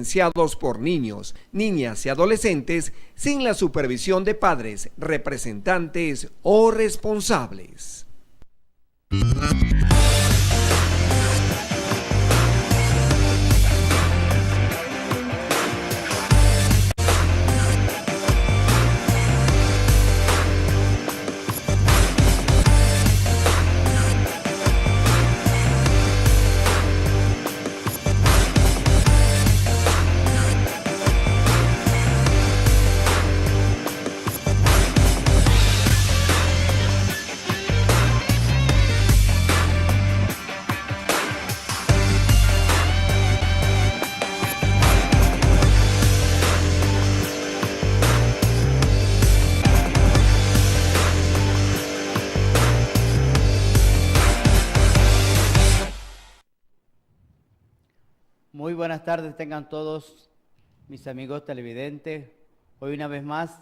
influenciados por niños, niñas y adolescentes sin la supervisión de padres, representantes o responsables. Muy buenas tardes tengan todos mis amigos televidentes. Hoy una vez más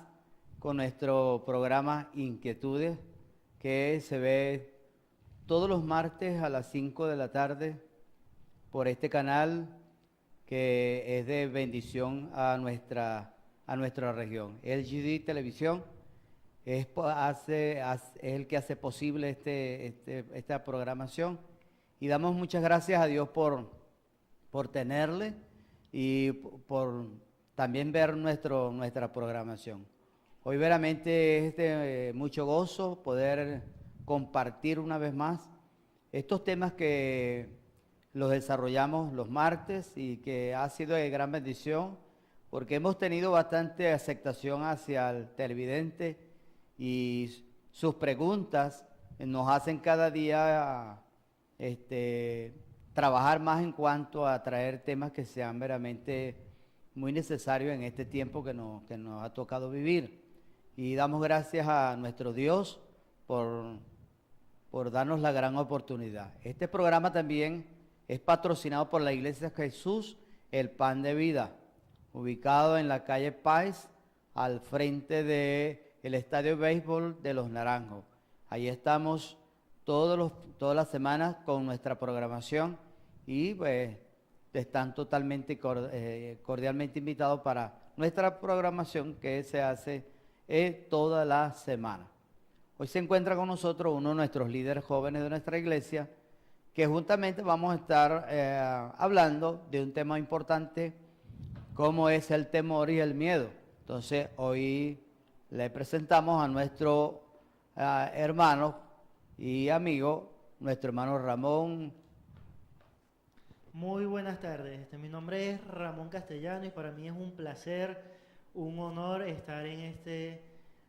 con nuestro programa Inquietudes, que se ve todos los martes a las 5 de la tarde por este canal que es de bendición a nuestra región. LGD Televisión es el que hace posible esta programación, y damos muchas gracias a Dios por tenerle y por también ver nuestra programación. Hoy veramente es de mucho gozo poder compartir una vez más estos temas que los desarrollamos los martes y que ha sido de gran bendición, porque hemos tenido bastante aceptación hacia el televidente y sus preguntas nos hacen cada día trabajar más en cuanto a traer temas que sean veramente muy necesarios en este tiempo que nos ha tocado vivir. Y damos gracias a nuestro Dios por darnos la gran oportunidad. Este programa también es patrocinado por la Iglesia Jesús, el Pan de Vida, ubicado en la calle Páez, al frente del Estadio de Béisbol de Los Naranjos. Ahí estamos todas las semanas con nuestra programación, y pues están totalmente cordialmente invitados para nuestra programación que se hace toda la semana. Hoy se encuentra con nosotros uno de nuestros líderes jóvenes de nuestra iglesia, que juntamente vamos a estar hablando de un tema importante como es el temor y el miedo. Entonces hoy le presentamos a nuestro hermano y amigo, nuestro hermano Ramón. Muy buenas tardes, mi nombre es Ramón Castellano y para mí es un placer, un honor estar en este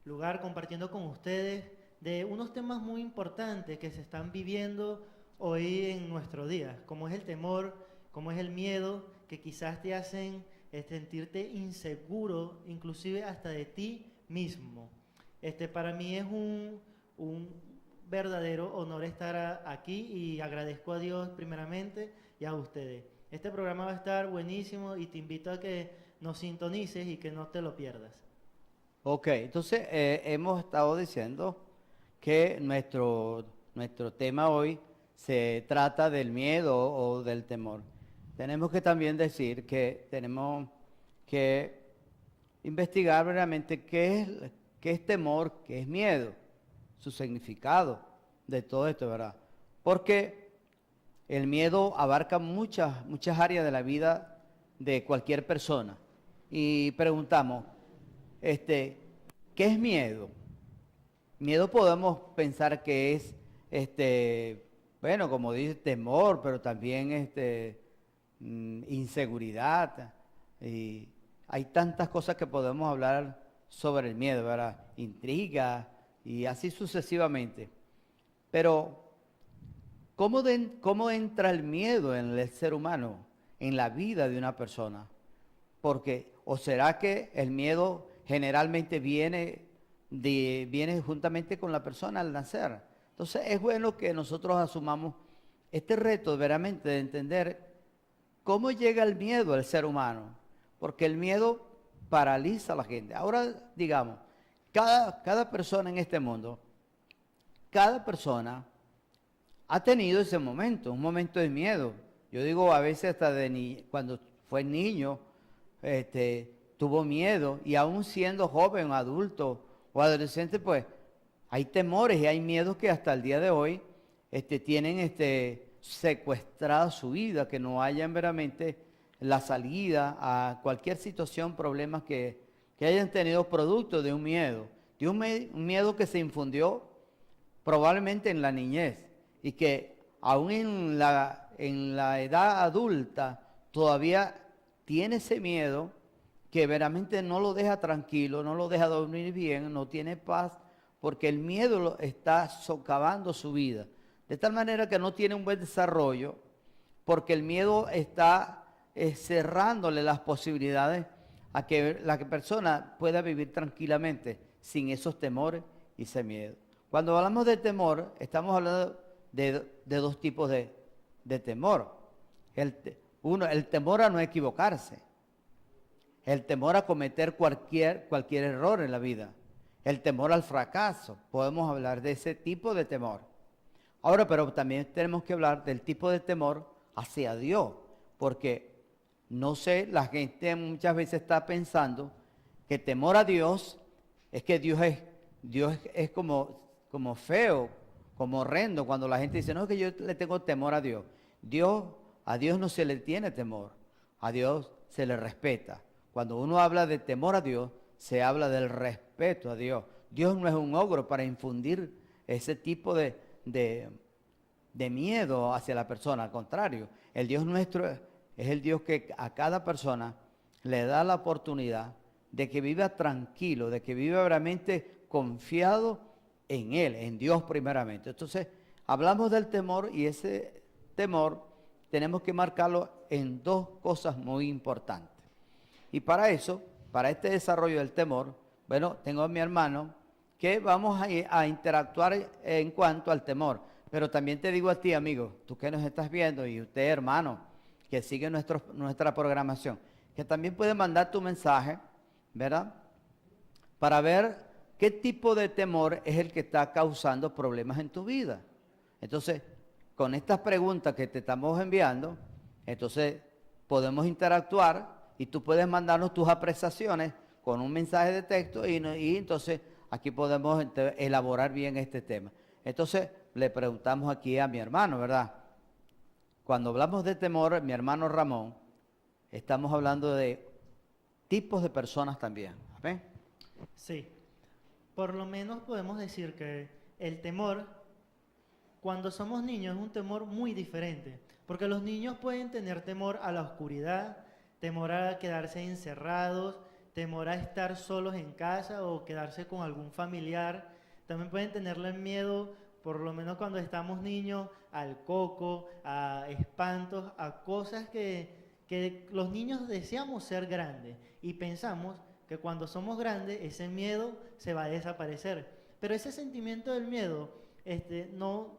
lugar compartiendo con ustedes de unos temas muy importantes que se están viviendo hoy en nuestro día, como es el temor, como es el miedo, que quizás te hacen sentirte inseguro, inclusive hasta de ti mismo. Para mí es un verdadero honor estar aquí y agradezco a Dios primeramente y a ustedes. Este programa va a estar buenísimo y te invito a que nos sintonices y que no te lo pierdas. Ok, entonces hemos estado diciendo que nuestro tema hoy se trata del miedo o del temor. Tenemos que también decir que tenemos que investigar realmente qué es temor, qué es miedo, su significado de todo esto, ¿verdad? Porque el miedo abarca muchas áreas de la vida de cualquier persona. Y preguntamos, ¿qué es miedo? Miedo podemos pensar que es, bueno, como dice, temor, pero también inseguridad. Y hay tantas cosas que podemos hablar sobre el miedo, ¿verdad? Intriga y así sucesivamente. Pero ¿cómo entra el miedo en el ser humano, en la vida de una persona? ¿O será que el miedo generalmente viene juntamente con la persona al nacer? Entonces es bueno que nosotros asumamos este reto veramente de entender cómo llega el miedo al ser humano, porque el miedo paraliza a la gente. Ahora digamos, cada persona en este mundo, cada persona ha tenido ese momento, un momento de miedo. Yo digo a veces hasta cuando fue niño, tuvo miedo, y aún siendo joven, adulto o adolescente, pues hay temores y hay miedos que hasta el día de hoy tienen secuestrada su vida, que no hayan verdaderamente la salida a cualquier situación, problemas que hayan tenido producto de un miedo, un miedo que se infundió probablemente en la niñez y que aún en la edad adulta todavía tiene ese miedo que verdaderamente no lo deja tranquilo, no lo deja dormir bien, no tiene paz, porque el miedo está socavando su vida. De tal manera que no tiene un buen desarrollo, porque el miedo está cerrándole las posibilidades a que la persona pueda vivir tranquilamente sin esos temores y ese miedo. Cuando hablamos de temor, estamos hablando de dos tipos de temor. El temor a no equivocarse. El temor a cometer cualquier error en la vida. El temor al fracaso. Podemos hablar de ese tipo de temor. Ahora, pero también tenemos que hablar del tipo de temor hacia Dios. Porque, no sé, la gente muchas veces está pensando que temor a Dios es que Dios es como feo, como horrendo. Cuando la gente dice, no, es que yo le tengo temor a Dios. A Dios no se le tiene temor. A Dios se le respeta. Cuando uno habla de temor a Dios, se habla del respeto a Dios. Dios no es un ogro para infundir ese tipo de miedo hacia la persona. Al contrario, el Dios nuestro es el Dios que a cada persona le da la oportunidad de que viva tranquilo, de que viva realmente confiado en Él, en Dios primeramente. Entonces, hablamos del temor y ese temor tenemos que marcarlo en dos cosas muy importantes. Y para eso, para este desarrollo del temor, bueno, tengo a mi hermano que vamos a interactuar en cuanto al temor. Pero también te digo a ti, amigo, tú que nos estás viendo, y usted, hermano, que sigue nuestra programación, que también puede mandar tu mensaje, ¿verdad? Para ver qué tipo de temor es el que está causando problemas en tu vida. Entonces, con estas preguntas que te estamos enviando, entonces podemos interactuar y tú puedes mandarnos tus apreciaciones con un mensaje de texto y entonces aquí podemos elaborar bien este tema. Entonces, le preguntamos aquí a mi hermano, ¿verdad? Cuando hablamos de temor, mi hermano Ramón, estamos hablando de tipos de personas también. ¿Ven? Sí, por lo menos podemos decir que el temor, cuando somos niños, es un temor muy diferente. Porque los niños pueden tener temor a la oscuridad, temor a quedarse encerrados, temor a estar solos en casa o quedarse con algún familiar. También pueden tenerle miedo, por lo menos cuando estamos niños, al coco, a espantos, a cosas que los niños deseamos ser grandes y pensamos que cuando somos grandes ese miedo se va a desaparecer. Pero ese sentimiento del miedo no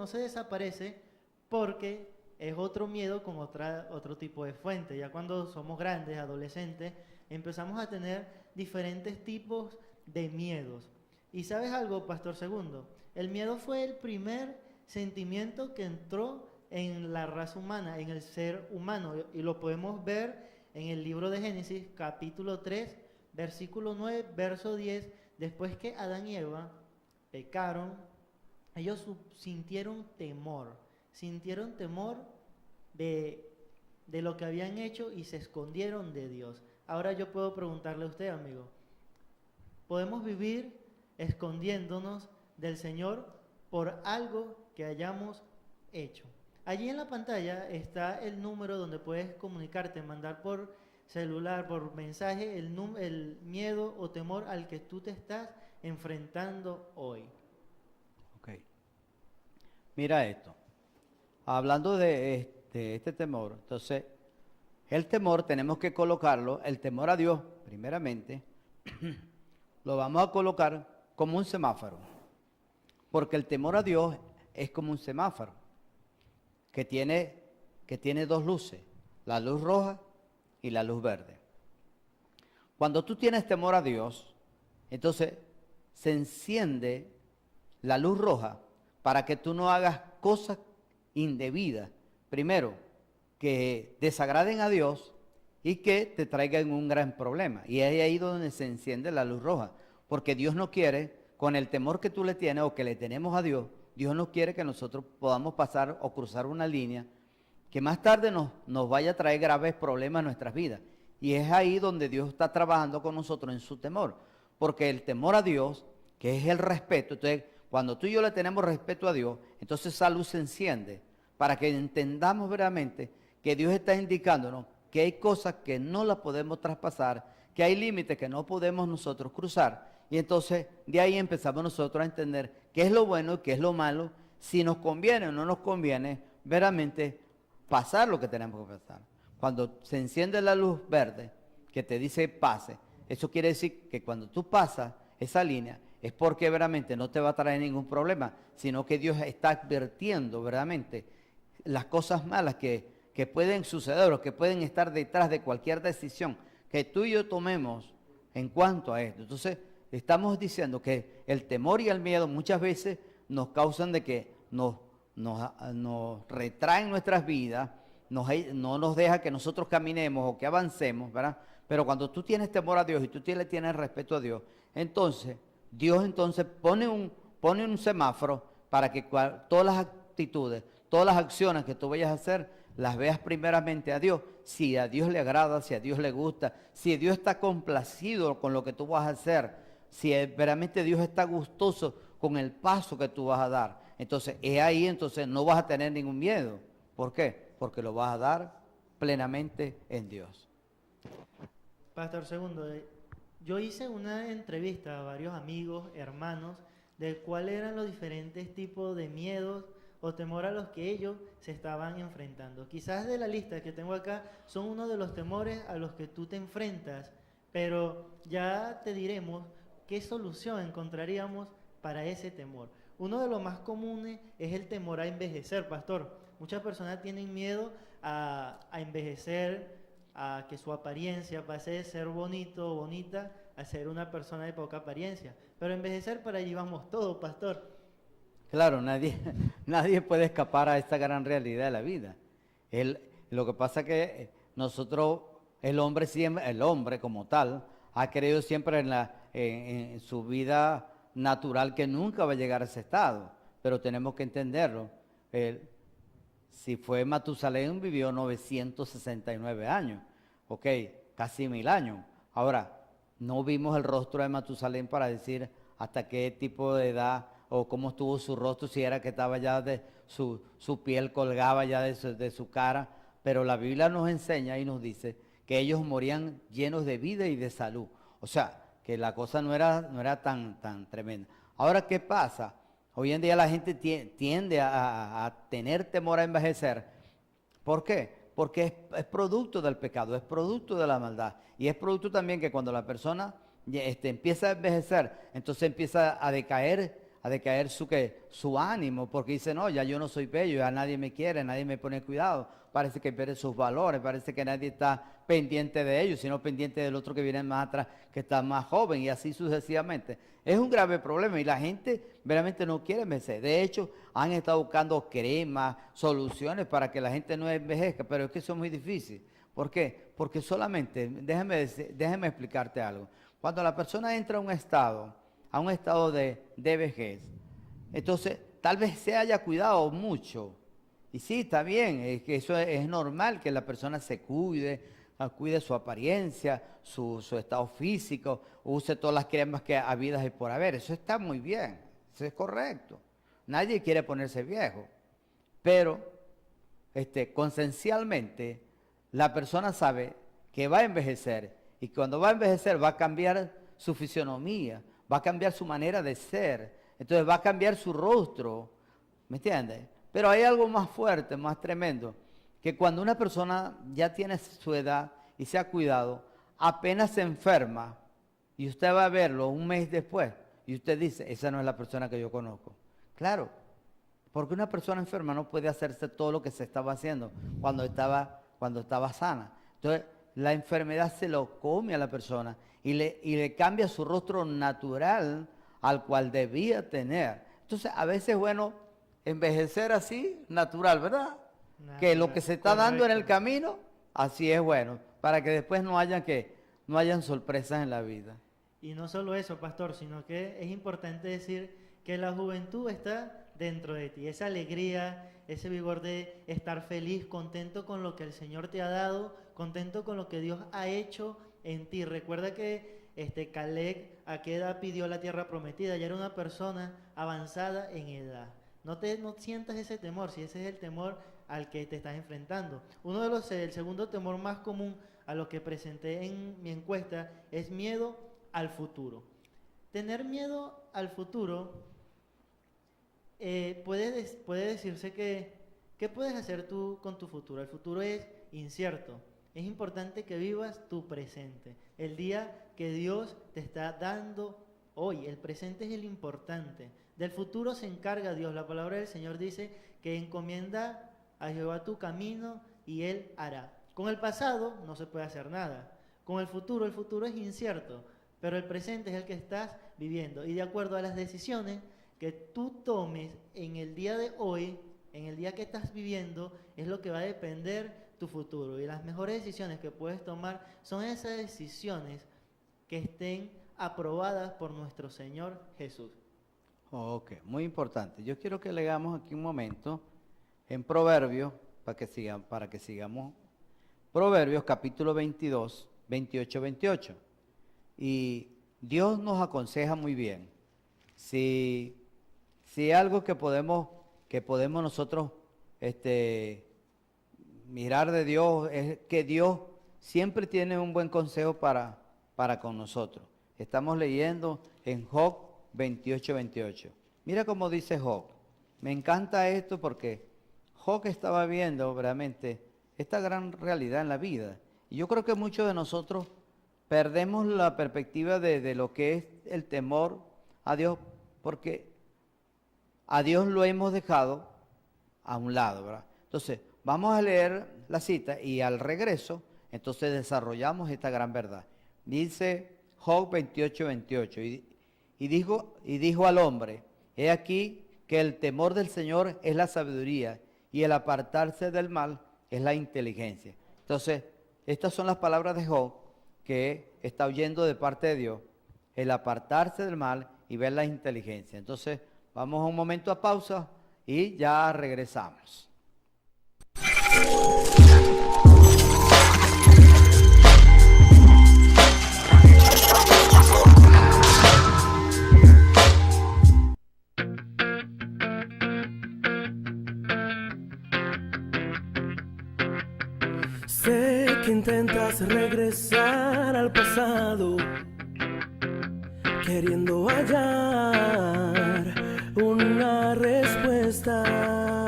se desaparece porque es otro miedo con otro tipo de fuente. Ya cuando somos grandes, adolescentes, empezamos a tener diferentes tipos de miedos. ¿Y sabes algo, Pastor Segundo? El miedo fue el primer sentimiento que entró en la raza humana, en el ser humano. Y lo podemos ver en el libro de Génesis, capítulo 3, versículo 9, verso 10. Después que Adán y Eva pecaron, ellos sintieron temor de lo que habían hecho y se escondieron de Dios. Ahora yo puedo preguntarle a usted, amigo, ¿podemos vivir escondiéndonos del Señor por algo que hayamos hecho? Allí en la pantalla está el número donde puedes comunicarte, mandar por celular, por mensaje, el miedo o temor al que tú te estás enfrentando hoy. Ok. Mira esto. Hablando de este temor, entonces, el temor tenemos que colocarlo, el temor a Dios, primeramente, lo vamos a colocar como un semáforo. Porque el temor a Dios es como un semáforo que tiene dos luces, la luz roja y la luz verde. Cuando tú tienes temor a Dios, entonces se enciende la luz roja para que tú no hagas cosas indebidas. Primero, que desagraden a Dios, y que te traigan un gran problema. Y es ahí donde se enciende la luz roja, porque Dios no quiere, con el temor que tú le tienes o que le tenemos a Dios, Dios no quiere que nosotros podamos pasar o cruzar una línea que más tarde nos vaya a traer graves problemas en nuestras vidas. Y es ahí donde Dios está trabajando con nosotros en su temor, porque el temor a Dios, que es el respeto, entonces cuando tú y yo le tenemos respeto a Dios, entonces esa luz se enciende para que entendamos verdaderamente que Dios está indicándonos que hay cosas que no las podemos traspasar, que hay límites que no podemos nosotros cruzar. Y entonces de ahí empezamos nosotros a entender qué es lo bueno y qué es lo malo, si nos conviene o no nos conviene verdaderamente pasar lo que tenemos que pasar. Cuando se enciende la luz verde que te dice pase, eso quiere decir que cuando tú pasas esa línea es porque verdaderamente no te va a traer ningún problema, sino que Dios está advirtiendo verdaderamente las cosas malas que pueden suceder o que pueden estar detrás de cualquier decisión que tú y yo tomemos en cuanto a esto. Entonces, estamos diciendo que el temor y el miedo muchas veces nos causan de que nos retraen nuestras vidas, no nos deja que nosotros caminemos o que avancemos, ¿verdad? Pero cuando tú tienes temor a Dios y tú le tienes respeto a Dios, entonces Dios pone un semáforo para que todas las actitudes, todas las acciones que tú vayas a hacer, las veas primeramente a Dios. Si a Dios le agrada, si a Dios le gusta, si Dios está complacido con lo que tú vas a hacer, si verdaderamente Dios está gustoso con el paso que tú vas a dar, entonces es ahí, entonces no vas a tener ningún miedo. ¿Por qué? Porque lo vas a dar plenamente en Dios. Pastor, segundo, yo hice una entrevista a varios amigos, hermanos, de cuáles eran los diferentes tipos de miedos o temor a los que ellos se estaban enfrentando. Quizás de la lista que tengo acá son uno de los temores a los que tú te enfrentas, pero ya te diremos qué solución encontraríamos para ese temor. Uno de los más comunes es el temor a envejecer, pastor. Muchas personas tienen miedo a envejecer, a que su apariencia pase de ser bonito o bonita a ser una persona de poca apariencia. Pero envejecer, para allí vamos todos, pastor. Claro, nadie puede escapar a esta gran realidad de la vida. Lo que pasa es que nosotros, el hombre como tal, ha creído siempre en su vida natural que nunca va a llegar a ese estado. Pero tenemos que entenderlo. Si fue Matusalén, vivió 969 años, ok, casi 1000 años. Ahora, no vimos el rostro de Matusalén para decir hasta qué tipo de edad o cómo estuvo su rostro, si era que estaba ya su piel colgaba ya de su cara, pero la Biblia nos enseña y nos dice que ellos morían llenos de vida y de salud. O sea, que la cosa no era tan tremenda. Ahora, ¿qué pasa? Hoy en día la gente tiende a tener temor a envejecer. ¿Por qué? Porque es producto del pecado, es producto de la maldad. Y es producto también que cuando la persona empieza a envejecer, entonces empieza a decaer su ánimo, porque dice, no, ya yo no soy bello, ya nadie me quiere, nadie me pone cuidado. Parece que pierde sus valores, parece que nadie está pendiente de ellos, sino pendiente del otro que viene más atrás, que está más joven, y así sucesivamente. Es un grave problema y la gente verdaderamente no quiere envejecer. De hecho, han estado buscando cremas, soluciones para que la gente no envejezca, pero es que eso es muy difícil. ¿Por qué? Porque solamente, déjame explicarte algo. Cuando la persona entra a un estado de vejez, entonces tal vez se haya cuidado mucho. Y sí, está bien, es que eso es normal que la persona se cuide su apariencia, su estado físico, use todas las cremas que habidas y por haber. Eso está muy bien, eso es correcto. Nadie quiere ponerse viejo, pero concencialmente la persona sabe que va a envejecer y cuando va a envejecer va a cambiar su fisionomía, va a cambiar su manera de ser, entonces va a cambiar su rostro, ¿me entiendes? Pero hay algo más fuerte, más tremendo, que cuando una persona ya tiene su edad y se ha cuidado, apenas se enferma y usted va a verlo un mes después y usted dice, esa no es la persona que yo conozco. Claro, porque una persona enferma no puede hacerse todo lo que se estaba haciendo cuando estaba sana. Entonces, la enfermedad se lo come a la persona y le cambia su rostro natural al cual debía tener. Entonces, a veces es bueno envejecer así, natural, ¿verdad? Que lo que se está dando en el camino, así es bueno. para que después no hayan sorpresas en la vida. Y no solo eso, pastor, sino que es importante decir que la juventud está dentro de ti. Esa alegría, ese vigor de estar feliz, contento con lo que el Señor te ha dado, contento con lo que Dios ha hecho en ti. Recuerda que Caleb a qué edad pidió la tierra prometida. Ya era una persona avanzada en edad. No sientas ese temor, si ese es el temor al que te estás enfrentando. El segundo temor más común a lo que presenté en mi encuesta es miedo al futuro. Tener miedo al futuro puede decirse que ¿qué puedes hacer tú con tu futuro? El futuro es incierto. Es importante que vivas tu presente, el día que Dios te está dando hoy. El presente es el importante. Del futuro se encarga Dios. La palabra del Señor dice que encomienda a Jehová tu camino y Él hará. Con el pasado no se puede hacer nada. Con el futuro es incierto, pero el presente es el que estás viviendo. Y de acuerdo a las decisiones que tú tomes en el día de hoy, en el día que estás viviendo, es lo que va a depender tu futuro. Y las mejores decisiones que puedes tomar son esas decisiones que estén aprobadas por nuestro Señor Jesús. Ok, muy importante. Yo quiero que leamos aquí un momento en Proverbios, para que sigamos. Proverbios capítulo 22, 28, 28. Y Dios nos aconseja muy bien. Si algo que podemos nosotros mirar de Dios es que Dios siempre tiene un buen consejo para con nosotros. Estamos leyendo en Job 28, 28. Mira cómo dice Job. Me encanta esto porque Job estaba viendo realmente esta gran realidad en la vida. Y yo creo que muchos de nosotros perdemos la perspectiva de lo que es el temor a Dios, porque a Dios lo hemos dejado a un lado, ¿verdad? Entonces, vamos a leer la cita y al regreso, entonces desarrollamos esta gran verdad. Dice Job 28, 28, y dijo al hombre, he aquí que el temor del Señor es la sabiduría y el apartarse del mal es la inteligencia. Entonces, estas son las palabras de Job que está oyendo de parte de Dios, el apartarse del mal y ver la inteligencia. Entonces, vamos a un momento a pausa y ya regresamos. Sé que intentas regresar al pasado, queriendo hallar una respuesta,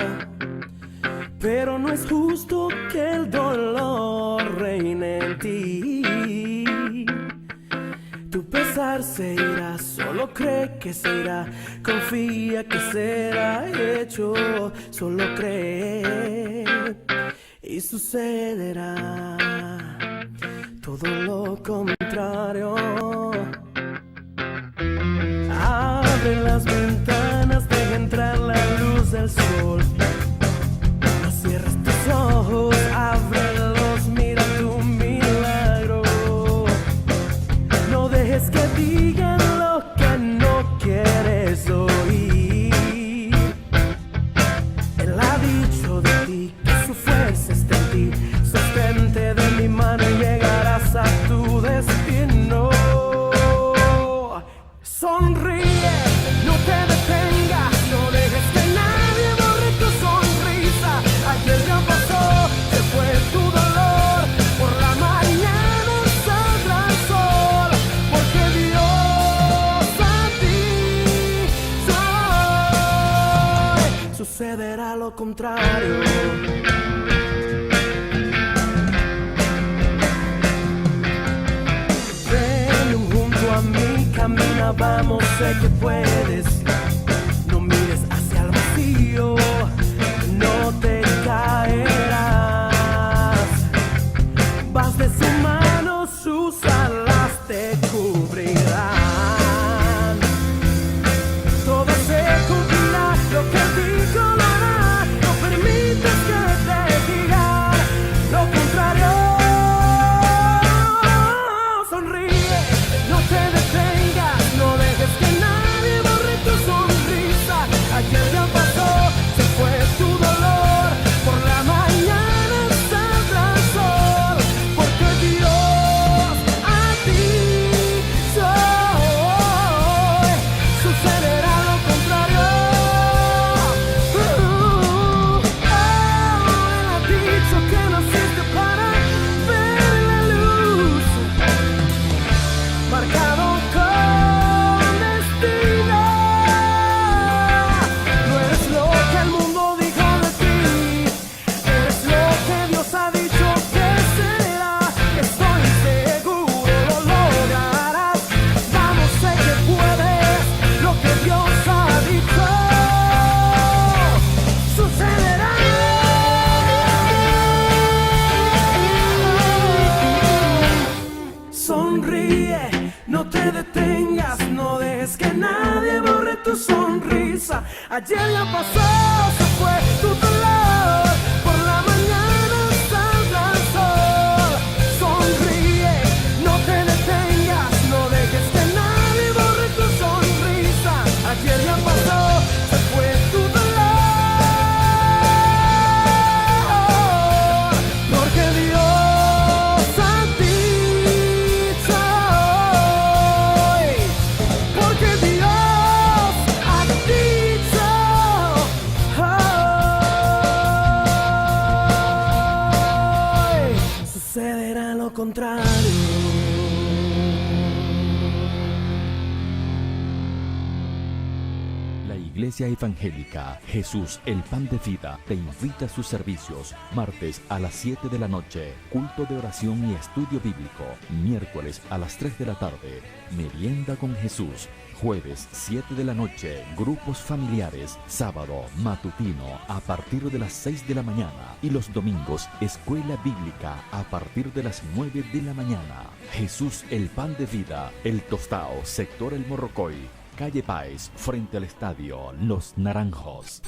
pero no es justo que el dolor reine en ti. Tu pesar se irá, solo cree que se irá, confía que será hecho, solo cree y sucederá todo lo contrario. Abre las ventanas, deja entrar la luz del sol. No cierres tus ojos, ábrelos, mira tu milagro. No dejes que digan lo que no quieres oír. Él ha dicho de ti que su fuerza está en ti. Sostente de mi mano y llegarás a tu destino. Sonríe, no te detengas, no dejes que nadie borre tu sonrisa. Ayer ya pasó, se fue tu dolor, por la mañana saldrá el sol, porque Dios a ti soy. Sucederá lo contrario. A mí camina, vamos, sé que puedes. No mires hacia el vacío, no te caerás. Vas de su mano, sus alas te cubrirán. Todo se cumplirá, lo que dijo lo hará. No permitas que te digan lo contrario. te detengas, no dejes que nadie borre tu sonrisa. Ayer ya pasó, se fue tu dolor. Por la mañana saldrá el sol. Sonríe, no te detengas, no dejes que nadie borre tu sonrisa. Ayer ya pasó, se fue tu dolor. Porque Dios ha dicho hoy. Porque Dios ha dicho hoy. Sucederá lo contrario. La Iglesia Evangélica Jesús el Pan de Vida te invita a sus servicios. Martes a las 7 de la noche, culto de oración y estudio bíblico. Miércoles a las 3 de la tarde, merienda con Jesús. Jueves 7 de la noche, grupos familiares. Sábado matutino a partir de las 6 de la mañana. Y los domingos, escuela bíblica a partir de las 9 de la mañana. Jesús el Pan de Vida, El Tostao, sector El Morrocoy. Calle Páez, frente al estadio Los Naranjos.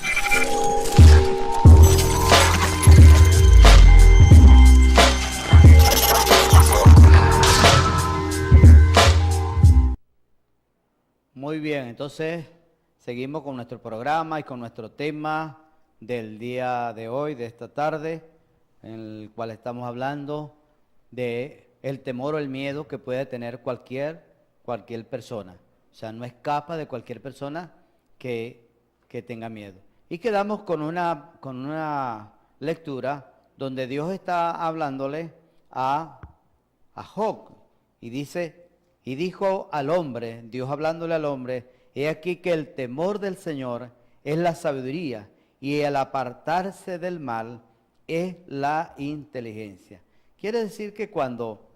Muy bien, entonces seguimos con nuestro programa y con nuestro tema del día de hoy, de esta tarde, en el cual estamos hablando de el temor o el miedo que puede tener cualquier persona. O sea, no escapa de cualquier persona que tenga miedo. Y quedamos con una lectura donde Dios está hablándole a Job y dice, y dijo al hombre, Dios hablándole al hombre, he aquí que el temor del Señor es la sabiduría y el apartarse del mal es la inteligencia. Quiere decir que cuando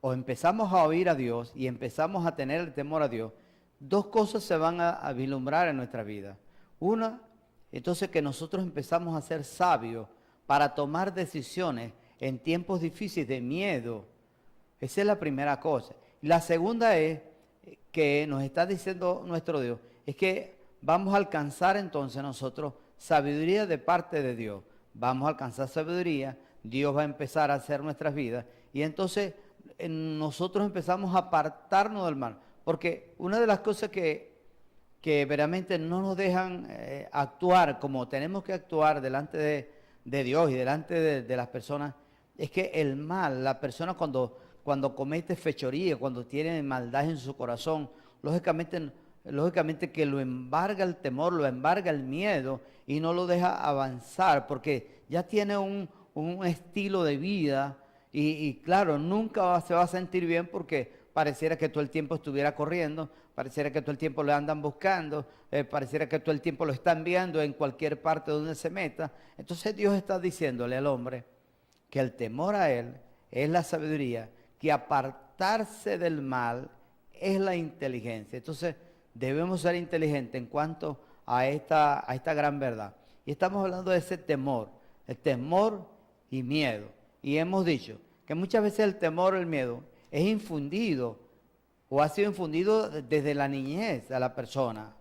o empezamos a oír a Dios y empezamos a tener el temor a Dios, dos cosas se van a vislumbrar en nuestra vida. Una, entonces que nosotros empezamos a ser sabios para tomar decisiones en tiempos difíciles de miedo. Esa es la primera cosa. La segunda es que nos está diciendo nuestro Dios, es que vamos a alcanzar entonces nosotros sabiduría de parte de Dios. Vamos a alcanzar sabiduría, Dios va a empezar a hacer nuestras vidas y entonces nosotros empezamos a apartarnos del mal. Porque una de las cosas que verdaderamente no nos dejan actuar como tenemos que actuar delante de Dios y delante de las personas, es que el mal, la persona cuando comete fechoría, cuando tiene maldad en su corazón, lógicamente que lo embarga el temor, lo embarga el miedo y no lo deja avanzar, porque ya tiene un estilo de vida y claro, nunca se va a sentir bien porque pareciera que todo el tiempo estuviera corriendo, pareciera que todo el tiempo lo andan buscando, pareciera que todo el tiempo lo están viendo en cualquier parte donde se meta. Entonces Dios está diciéndole al hombre que el temor a Él es la sabiduría, que apartarse del mal es la inteligencia. Entonces debemos ser inteligentes en cuanto a esta gran verdad. Y estamos hablando de ese temor, el temor y miedo. Y hemos dicho que muchas veces el temor o el miedo es infundido o ha sido infundido desde la niñez a la persona.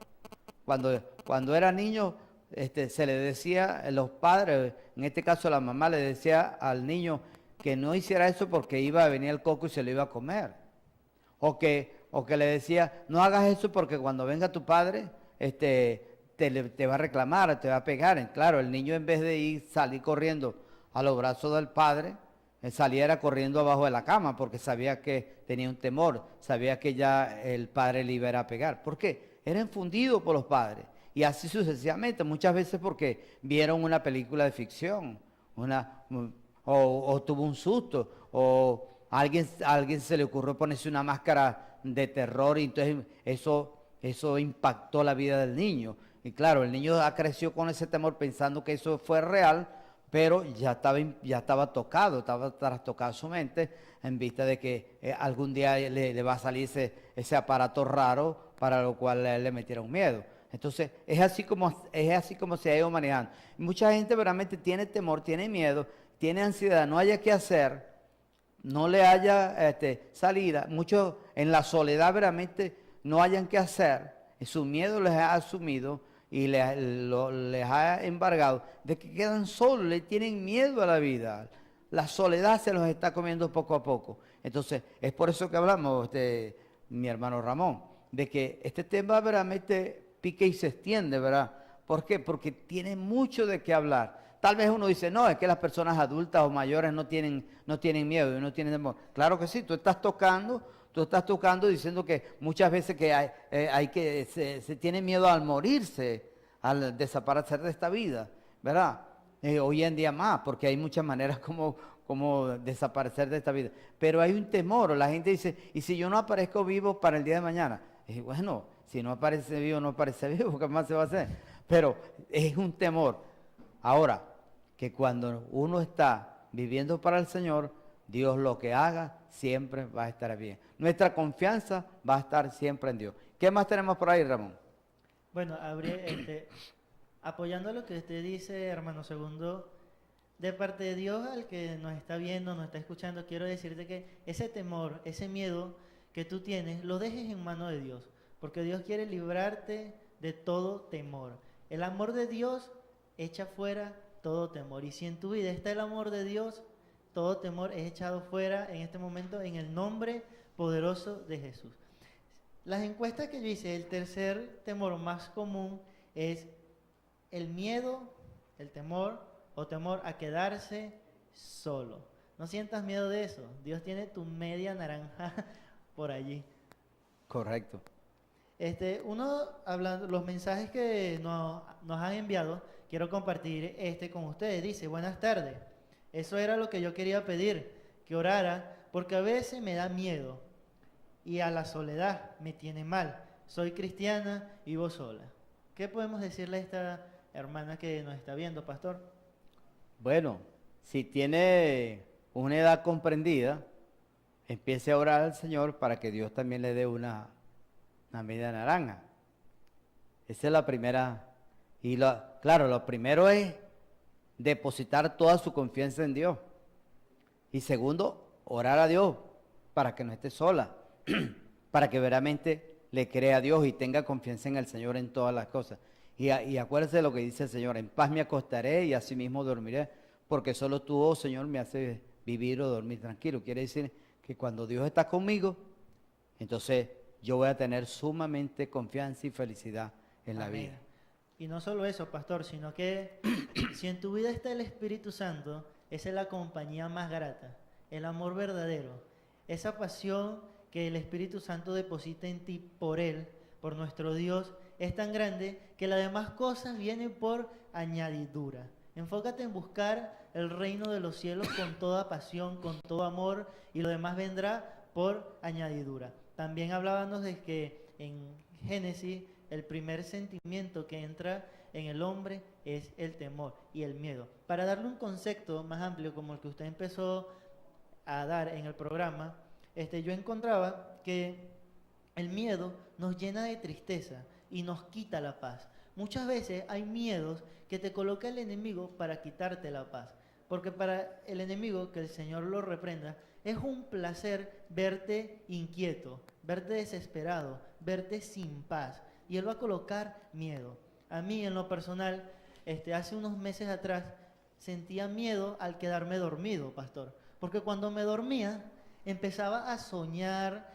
Cuando era niño, se le decía, los padres, en este caso la mamá le decía al niño que no hiciera eso porque iba a venir el coco y se lo iba a comer. O que le decía, no hagas eso porque cuando venga tu padre, te va a reclamar, te va a pegar. Claro, el niño en vez de salir corriendo a los brazos del padre, saliera corriendo abajo de la cama porque sabía que tenía un temor, sabía que ya el padre le iba a pegar. ¿Por qué? Era infundido por los padres. Y así sucesivamente, muchas veces porque vieron una película de ficción, o tuvo un susto, o a alguien se le ocurrió ponerse una máscara de terror y entonces eso impactó la vida del niño. Y claro, el niño creció con ese temor pensando que eso fue real, pero ya estaba trastocado su mente en vista de que algún día le va a salir ese aparato raro para lo cual le metieron miedo. Entonces, es así como se ha ido manejando. Mucha gente verdaderamente tiene temor, tiene miedo, tiene ansiedad, no haya qué hacer, no le haya salida, muchos en la soledad verdaderamente no hayan qué hacer, su miedo les ha asumido y les ha embargado de que quedan solos, le tienen miedo a la vida. La soledad se los está comiendo poco a poco. Entonces, es por eso que hablamos, mi hermano Ramón, de que este tema verdaderamente pique y se extiende, ¿verdad? ¿Por qué? Porque tiene mucho de qué hablar. Tal vez uno dice, no, es que las personas adultas o mayores no tienen miedo y no tienen temor. Claro que sí, tú estás tocando diciendo que muchas veces que se tiene miedo al morirse, al desaparecer de esta vida, ¿verdad? Hoy en día más, porque hay muchas maneras como desaparecer de esta vida. Pero hay un temor, la gente dice, ¿y si yo no aparezco vivo para el día de mañana? Y bueno, si no aparece vivo, no aparece vivo, ¿qué más se va a hacer? Pero es un temor. Ahora, que cuando uno está viviendo para el Señor, Dios lo que haga siempre va a estar bien. Nuestra confianza va a estar siempre en Dios. ¿Qué más tenemos por ahí, Ramón? Bueno, apoyando lo que usted dice, hermano Segundo, de parte de Dios al que nos está viendo, nos está escuchando, quiero decirte que ese temor, ese miedo que tú tienes, lo dejes en manos de Dios, porque Dios quiere librarte de todo temor. El amor de Dios echa fuera todo temor, y si en tu vida está el amor de Dios, todo temor es echado fuera en este momento en el nombre poderoso de Jesús. Las encuestas que yo hice, el tercer temor más común es el miedo, el temor o temor a quedarse solo. No sientas miedo de eso. Dios tiene tu media naranja por allí. Correcto. Hablando, los mensajes que nos han enviado, quiero compartir con ustedes. Dice, buenas tardes. Eso era lo que yo quería pedir, que orara, porque a veces me da miedo y a la soledad me tiene mal. Soy cristiana y vivo sola. ¿Qué podemos decirle a esta hermana que nos está viendo, pastor? Bueno, si tiene una edad comprendida, empiece a orar al Señor para que Dios también le dé una media naranja. Esa es la primera. Y claro, lo primero es depositar toda su confianza en Dios. Y segundo, orar a Dios para que no esté sola, para que verdaderamente le crea a Dios y tenga confianza en el Señor en todas las cosas. Y acuérdese de lo que dice el Señor, en paz me acostaré y así mismo dormiré, porque solo tú, oh Señor, me haces vivir o dormir tranquilo. Quiere decir que cuando Dios está conmigo, entonces yo voy a tener sumamente confianza y felicidad en la vida. Y no solo eso, pastor, sino que si en tu vida está el Espíritu Santo, esa es la compañía más grata, el amor verdadero, esa pasión que el Espíritu Santo deposita en ti por Él, por nuestro Dios, es tan grande que las demás cosas vienen por añadidura. Enfócate en buscar el reino de los cielos con toda pasión, con todo amor, y lo demás vendrá por añadidura. También hablábamos de que en Génesis el primer sentimiento que entra en el hombre es el temor y el miedo. Para darle un concepto más amplio como el que usted empezó a dar en el programa, yo encontraba que el miedo nos llena de tristeza y nos quita la paz. Muchas veces hay miedos que te coloca el enemigo para quitarte la paz. Porque para el enemigo, que el Señor lo reprenda, es un placer verte inquieto, verte desesperado, verte sin paz. Y Él va a colocar miedo. A mí, en lo personal, hace unos meses atrás, sentía miedo al quedarme dormido, pastor. Porque cuando me dormía, empezaba a soñar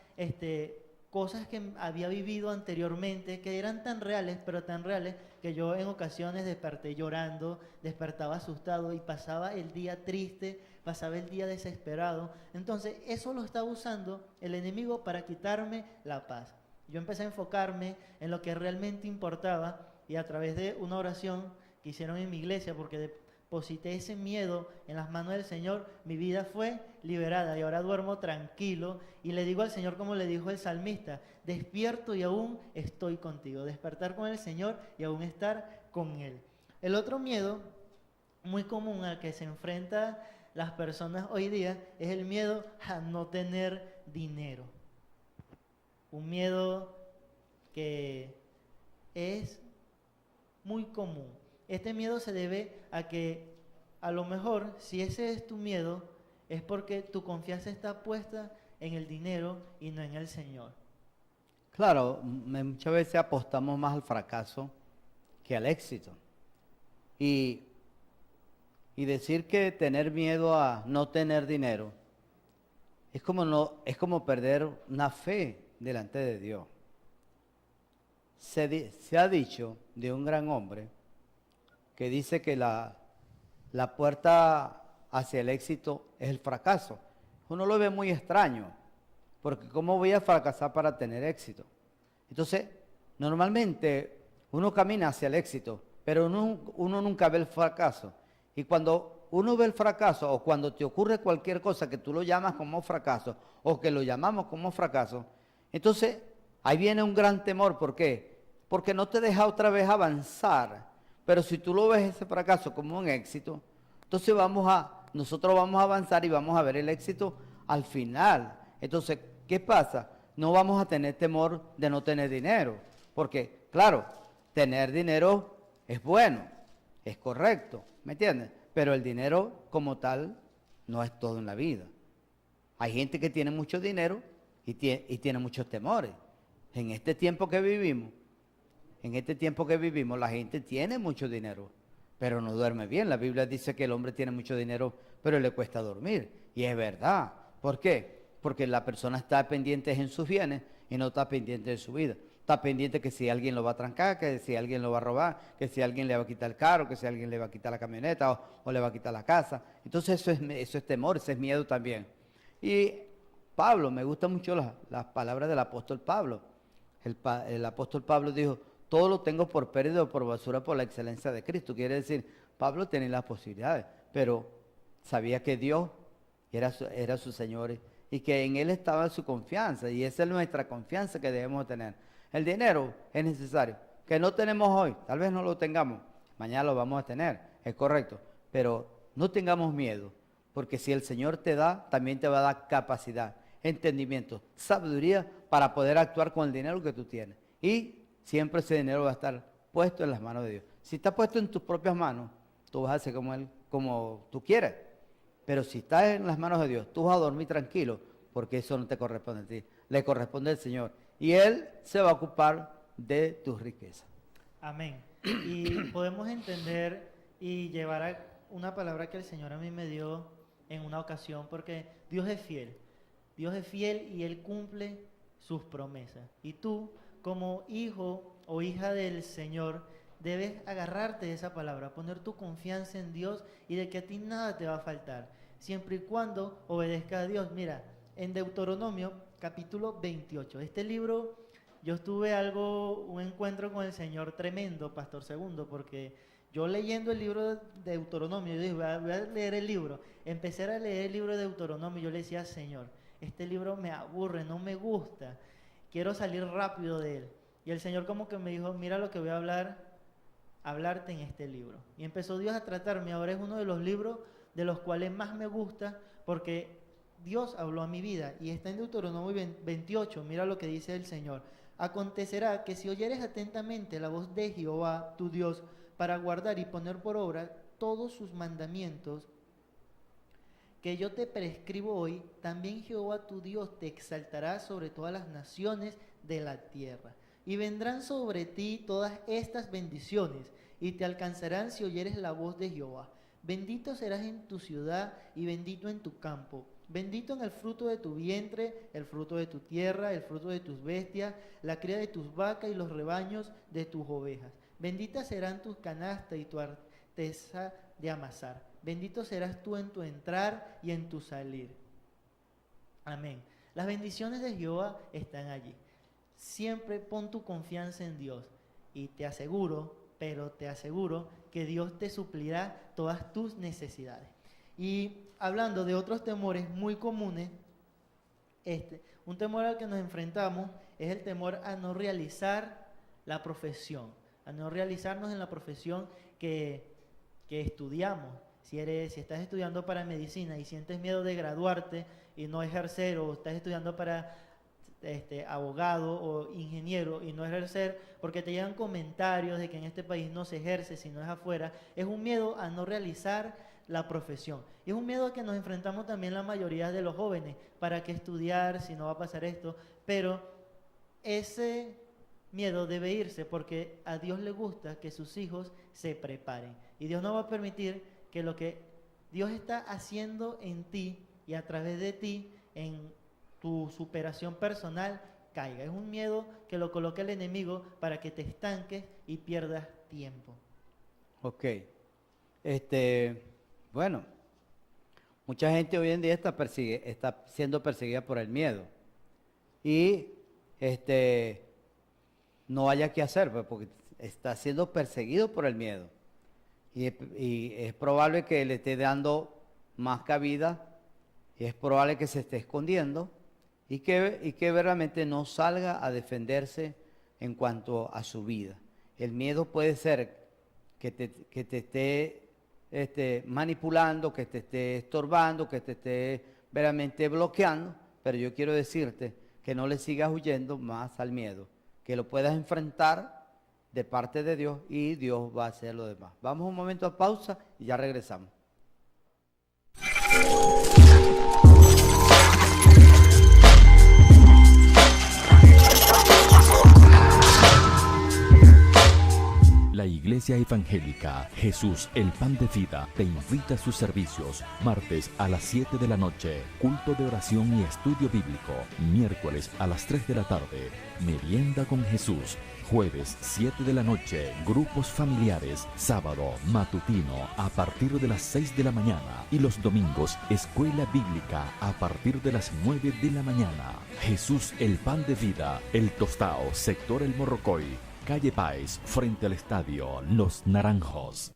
cosas que había vivido anteriormente, que eran tan reales, pero tan reales, que yo en ocasiones desperté llorando, despertaba asustado y pasaba el día triste, pasaba el día desesperado. Entonces, eso lo estaba usando el enemigo para quitarme la paz. Yo empecé a enfocarme en lo que realmente importaba, y a través de una oración que hicieron en mi iglesia, porque deposité ese miedo en las manos del Señor, mi vida fue liberada y ahora duermo tranquilo y le digo al Señor, como le dijo el salmista, despierto y aún estoy contigo. Despertar con el Señor y aún estar con Él. El otro miedo muy común al que se enfrentan las personas hoy día es el miedo a no tener dinero. Un miedo que es muy común. Este miedo se debe a que a lo mejor, si ese es tu miedo, es porque tu confianza está puesta en el dinero y no en el Señor. Claro, muchas veces apostamos más al fracaso que al éxito. Y decir que tener miedo a no tener dinero es como perder una fe delante de Dios. Se ha dicho de un gran hombre que dice que la puerta hacia el éxito es el fracaso. Uno lo ve muy extraño, porque ¿cómo voy a fracasar para tener éxito? Entonces, normalmente uno camina hacia el éxito, pero uno nunca ve el fracaso. Y cuando uno ve el fracaso, o cuando te ocurre cualquier cosa que tú lo llamas como fracaso, o que lo llamamos como fracaso, entonces ahí viene un gran temor. ¿Por qué? Porque no te deja otra vez avanzar. Pero si tú lo ves ese fracaso como un éxito, entonces nosotros vamos a avanzar y vamos a ver el éxito al final. Entonces, ¿qué pasa? No vamos a tener temor de no tener dinero. Porque, claro, tener dinero es bueno, es correcto, ¿me entiendes? Pero el dinero como tal no es todo en la vida. Hay gente que tiene mucho dinero y tiene muchos temores. En este tiempo que vivimos, la gente tiene mucho dinero, pero no duerme bien. La Biblia dice que el hombre tiene mucho dinero, pero le cuesta dormir. Y es verdad. ¿Por qué? Porque la persona está pendiente en sus bienes y no está pendiente de su vida. Está pendiente que si alguien lo va a trancar, que si alguien lo va a robar, que si alguien le va a quitar el carro, que si alguien le va a quitar la camioneta o le va a quitar la casa. Entonces eso es temor, eso es miedo también. Y Pablo, me gustan mucho las palabras del apóstol Pablo. El apóstol Pablo dijo: todo lo tengo por pérdida o por basura por la excelencia de Cristo. Quiere decir, Pablo tenía las posibilidades, pero sabía que Dios era su Señor y que en Él estaba su confianza, y esa es nuestra confianza que debemos tener. El dinero es necesario, que no tenemos hoy, tal vez no lo tengamos, mañana lo vamos a tener, es correcto, pero no tengamos miedo, porque si el Señor te da, también te va a dar capacidad, entendimiento, sabiduría para poder actuar con el dinero que tú tienes. Y siempre ese dinero va a estar puesto en las manos de Dios. Si está puesto en tus propias manos, tú vas a hacer como tú quieres. Pero si estás en las manos de Dios, tú vas a dormir tranquilo, porque eso no te corresponde a ti, le corresponde al Señor. Y Él se va a ocupar de tus riquezas. Amén. Y podemos entender y llevar a una palabra que el Señor a mí me dio en una ocasión, porque Dios es fiel. Dios es fiel y Él cumple sus promesas. Y tú, como hijo o hija del Señor, debes agarrarte de esa palabra, poner tu confianza en Dios y de que a ti nada te va a faltar, siempre y cuando obedezca a Dios. Mira, en Deuteronomio capítulo 28, este libro, yo tuve un encuentro con el Señor tremendo, Pastor Segundo, porque yo leyendo el libro de Deuteronomio, yo dije, voy a leer el libro, empecé a leer el libro de Deuteronomio, yo le decía: Señor, este libro me aburre, no me gusta, quiero salir rápido de él. Y el Señor como que me dijo: mira lo que voy a hablarte en este libro. Y empezó Dios a tratarme. Ahora es uno de los libros de los cuales más me gusta, porque Dios habló a mi vida. Y está en Deuteronomio 28, mira lo que dice el Señor: acontecerá que si oyeres atentamente la voz de Jehová, tu Dios, para guardar y poner por obra todos sus mandamientos que yo te prescribo hoy, también Jehová tu Dios te exaltará sobre todas las naciones de la tierra. Y vendrán sobre ti todas estas bendiciones, y te alcanzarán si oyeres la voz de Jehová. Bendito serás en tu ciudad y bendito en tu campo. Bendito en el fruto de tu vientre, el fruto de tu tierra, el fruto de tus bestias, la cría de tus vacas y los rebaños de tus ovejas. Benditas serán tus canastas y tu arteza de amasar. Bendito serás tú en tu entrar y en tu salir. Amén. Las bendiciones de Jehová están allí. Siempre pon tu confianza en Dios y te aseguro, que Dios te suplirá todas tus necesidades. Y hablando de otros temores muy comunes, un temor al que nos enfrentamos es el temor a no realizar la profesión, a no realizarnos en la profesión que estudiamos. Si estás estudiando para medicina y sientes miedo de graduarte y no ejercer, o estás estudiando para abogado o ingeniero y no ejercer, porque te llegan comentarios de que en este país no se ejerce, sino es afuera, es un miedo a no realizar la profesión. Y es un miedo a que nos enfrentamos también la mayoría de los jóvenes. ¿Para qué estudiar si no va a pasar esto? Pero ese miedo debe irse, porque a Dios le gusta que sus hijos se preparen. Y Dios no va a permitir que lo que Dios está haciendo en ti y a través de ti, en tu superación personal, caiga. Es un miedo que lo coloca el enemigo para que te estanques y pierdas tiempo. Ok. Bueno, mucha gente hoy en día está siendo perseguida por el miedo. Y no haya que hacer, pues, porque está siendo perseguido por el miedo. Y es probable que le esté dando más cabida, y es probable que se esté escondiendo, y que realmente no salga a defenderse en cuanto a su vida. El miedo puede ser que te esté manipulando, que te esté estorbando, que te esté verdaderamente bloqueando, pero yo quiero decirte que no le sigas huyendo más al miedo, que lo puedas enfrentar de parte de Dios y Dios va a hacer lo demás. Vamos un momento a pausa y ya regresamos. La Iglesia Evangélica Jesús el Pan de Vida te invita a sus servicios. Martes a las 7 de la noche, culto de oración y estudio bíblico. Miércoles a las 3 de la tarde, merienda con Jesús. Jueves 7 de la noche, grupos familiares. Sábado matutino a partir de las 6 de la mañana. Y los domingos, escuela bíblica a partir de las 9 de la mañana. Jesús el Pan de Vida, El Tostao, sector El Morrocoy, calle Páez, frente al estadio Los Naranjos.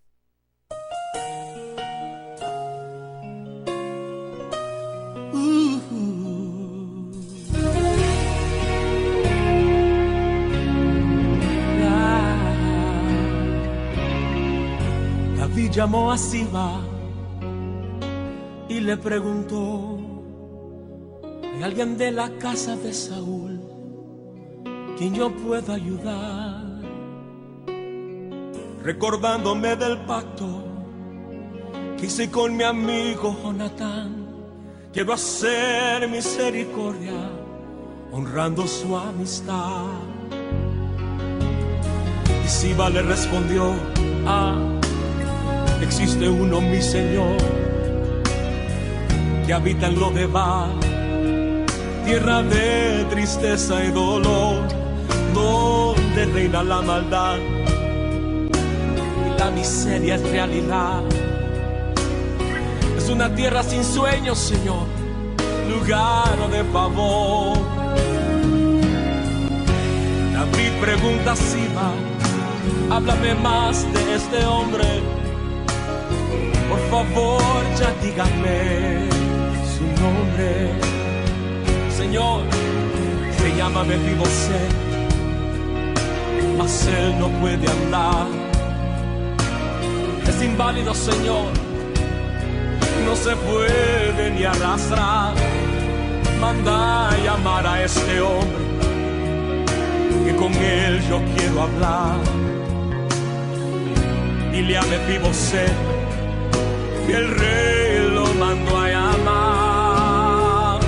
David llamó a Siba y le preguntó: ¿hay alguien de la casa de Saúl quien yo pueda ayudar? Recordándome del pacto que hice con mi amigo Jonatán, quiero hacer misericordia honrando su amistad. Y Siba le respondió: existe uno, mi Señor, que habita en Lodebar, tierra de tristeza y dolor, donde reina la maldad y la miseria es realidad. Es una tierra sin sueños, Señor, lugar de favor. David pregunta a Siba: háblame más de este hombre, por favor, ya dígame su nombre. Señor, se llama Mefiboseth, mas él no puede andar. Es inválido, Señor, no se puede ni arrastrar. Manda a llamar a este hombre, que con él yo quiero hablar. Dile a Mefiboseth que el rey lo mandó a llamar.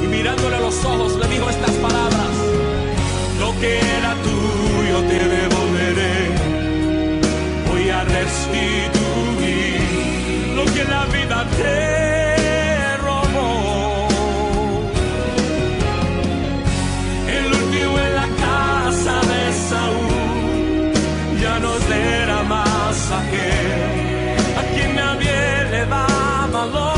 Y mirándole a los ojos le dijo estas palabras: lo que era tuyo te devolveré, voy a restituir lo que la vida te robó. El último en la casa de Saúl ya no será más aquel a quien nadie le da valor.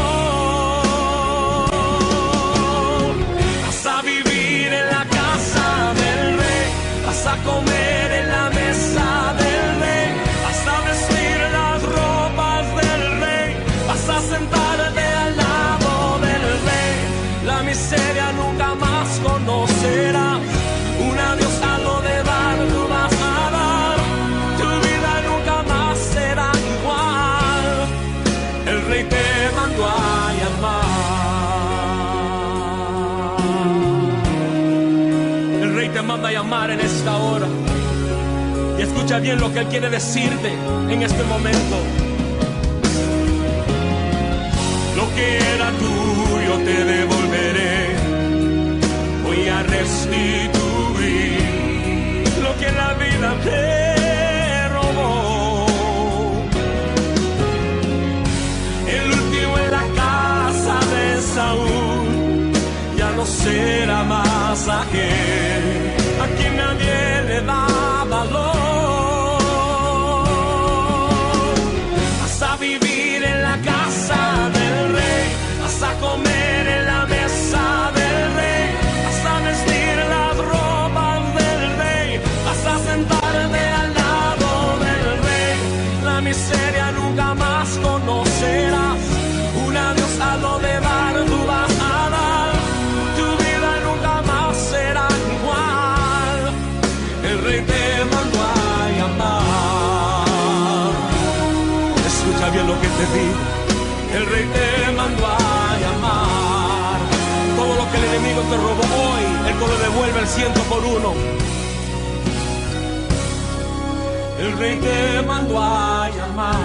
Vas a vivir en la casa del rey, vas a comer en la mesa del rey, vas a vestir las ropas del rey, vas a sentarte al lado del rey. La miseria nunca más conocerás, un adiós a lo de dar tú vas a dar, tu vida nunca más será igual. El rey te mandó a llamar. El rey te manda a llamar en esta hora. Y escucha bien lo que él quiere decirte en este momento. que era tuyo te devolveré. Voy a restituir lo que la vida te robó. El último en la casa de Saúl ya no será más aquel a quien nadie le da valor. Vas a vivir en la casa del rey, vas a comer en la mesa del rey, vas a vestir las ropas del rey, vas a sentarte al lado del rey. La miseria nunca más conocerás, un adiós a lo de dar tú vas a dar, tu vida nunca más será igual. El rey te mandó a llamar. Escucha bien lo que te digo, el rey te mandó a llamar. Todo lo que el enemigo te robó hoy, él te lo devuelve al 100 por 1. El rey te mandó a llamar.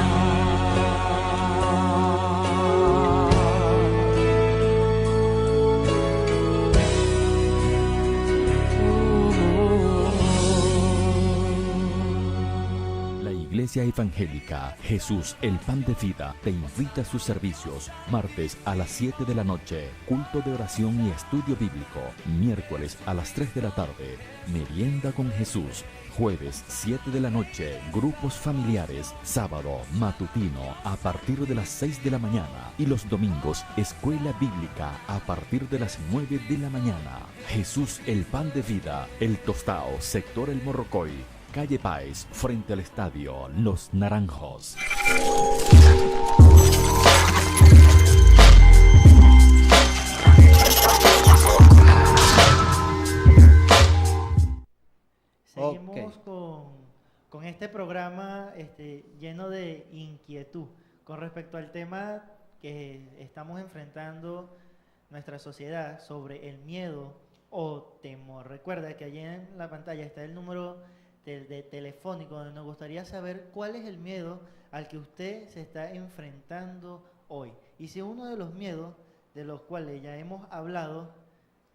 La Iglesia Evangélica Jesús el Pan de Vida te invita a sus servicios. Martes a las 7 de la noche, culto de oración y estudio bíblico. Miércoles a las 3 de la tarde, merienda con Jesús. Jueves 7 de la noche, grupos familiares. Sábado matutino a partir de las 6 de la mañana. Y los domingos, escuela bíblica a partir de las 9 de la mañana. Jesús el Pan de Vida, El Tostao, sector El Morrocoy. Calle Páez, frente al estadio Los Naranjos. Seguimos con este programa lleno de inquietud con respecto al tema que estamos enfrentando nuestra sociedad sobre el miedo o temor. Recuerda que allí en la pantalla está el número de telefónico donde nos gustaría saber cuál es el miedo al que usted se está enfrentando hoy. Y si uno de los miedos de los cuales ya hemos hablado,